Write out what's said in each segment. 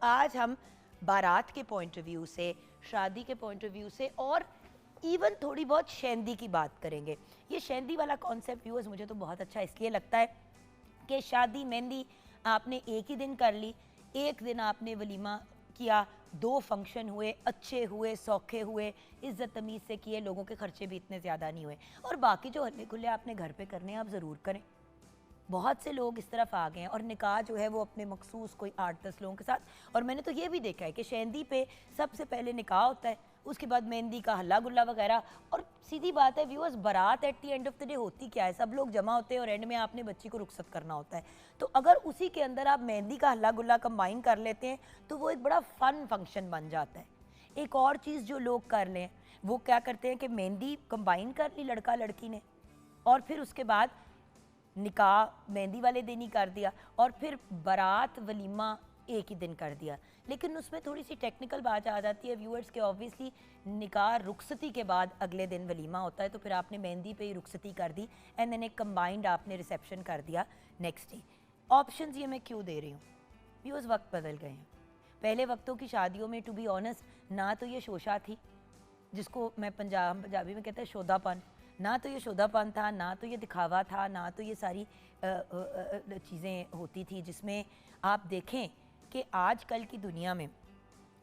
आज हम बारात के पॉइंट ऑफ व्यू से, शादी के पॉइंट ऑफ व्यू से और इवन थोड़ी बहुत शेंदी की बात करेंगे। ये शेंदी वाला कॉन्सेप्ट व्यूअर्स मुझे तो बहुत अच्छा इसलिए लगता है कि शादी मेहंदी आपने एक ही दिन कर ली, एक दिन आपने वलीमा किया, 2 फंक्शन हुए, अच्छे हुए, सौखे हुए, इज़्ज़त तमीज़ से किए, लोगों के खर्चे भी इतने ज़्यादा नहीं हुए और बाकी जो हल्ले खुल्ले आपने घर पे करने हैं आप ज़रूर करें। बहुत से लोग इस तरफ आ गए हैं और निकाह जो है वो अपने मखसूस कोई 8-10 लोगों के साथ। और मैंने तो ये भी देखा है कि शेंदी पे सबसे पहले निकाह होता है, उसके बाद मेहंदी का हल्ला गुल्ला वगैरह। और सीधी बात है व्यूअर्स, बारात at the end of the day होती क्या है, सब लोग जमा होते हैं और एंड में आपने बच्ची को रुखसत करना होता है। तो अगर उसी के अंदर आप मेहंदी का हल्ला गुल्ला कंबाइन कर लेते हैं तो वो एक बड़ा फन फंक्शन बन जाता है। एक और चीज़ जो लोग कर लें वो क्या करते हैं कि मेहंदी कंबाइन कर ली लड़का लड़की ने और फिर उसके बाद निकाह मेहंदी वाले दिन ही कर दिया और फिर बारात वलीमा एक ही दिन कर दिया। लेकिन उसमें थोड़ी सी टेक्निकल बात आ जाती है व्यूअर्स के, ऑब्वियसली निकाह रुखसती के बाद अगले दिन वलीमा होता है, तो फिर आपने मेहंदी पे ही रुखसती कर दी एंड देन एक कंबाइंड आपने रिसेप्शन कर दिया नेक्स्ट डे। ऑप्शंस ये मैं क्यों दे रही हूँ व्यूअर्स, वक्त बदल गए हैं। पहले वक्तों की शादियों में टू बी ऑनेस्ट ना तो ये शोशा थी जिसको मैं पंजाबी में कहते हैं शोधापन, ना तो ये शोधापन था, ना तो ये दिखावा था, ना तो ये सारी चीज़ें होती थी जिसमें आप देखें कि आजकल की दुनिया में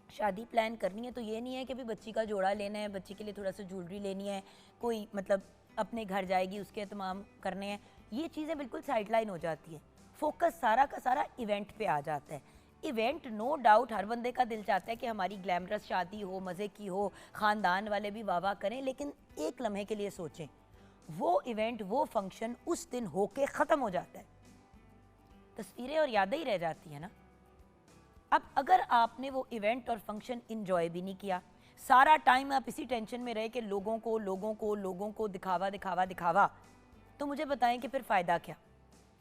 शादी प्लान करनी है तो ये नहीं है कि भी बच्ची का जोड़ा लेना है, बच्ची के लिए थोड़ा सा ज्वेलरी लेनी है, कोई मतलब अपने घर जाएगी उसके तमाम करने हैं, ये चीज़ें बिल्कुल साइडलाइन हो जाती हैं। फोकस सारा का सारा इवेंट पे आ जाता है। इवेंट नो डाउट हर बंदे का दिल चाहता है कि हमारी ग्लैमरस शादी हो, मज़े की हो, ख़ानदान वाले भी वाह वाह करें, लेकिन एक लम्हे के लिए सोचें, वो इवेंट वो फंक्शन उस दिन होके ख़त्म हो जाता है, तस्वीरें और यादें ही रह जाती हैं ना। अब अगर आपने वो इवेंट और फंक्शन इंजॉय भी नहीं किया, सारा टाइम आप इसी टेंशन में रहे कि लोगों को दिखावा दिखावा दिखावा, तो मुझे बताएं कि फिर फ़ायदा क्या।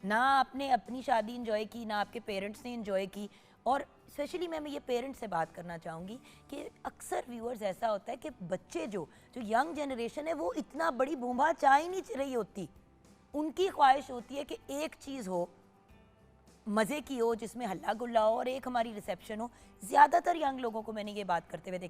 ना आपने अपनी शादी इंजॉय की, ना आपके पेरेंट्स ने इंजॉय की। और स्पेशली मैं ये पेरेंट्स से बात करना चाहूँगी कि अक्सर व्यूअर्स ऐसा होता है कि बच्चे जो यंग जनरेशन है वो इतना बड़ी बूंबा चाह ही नहीं रही होती, उनकी ख्वाहिश होती है कि एक चीज़ हो मज़े की हो जिसमें हल्ला गुल्ला हो और एक हमारी रिसेप्शन हो। ज़्यादातर यंग लोगों को मैंने ये बात करते हुए देखे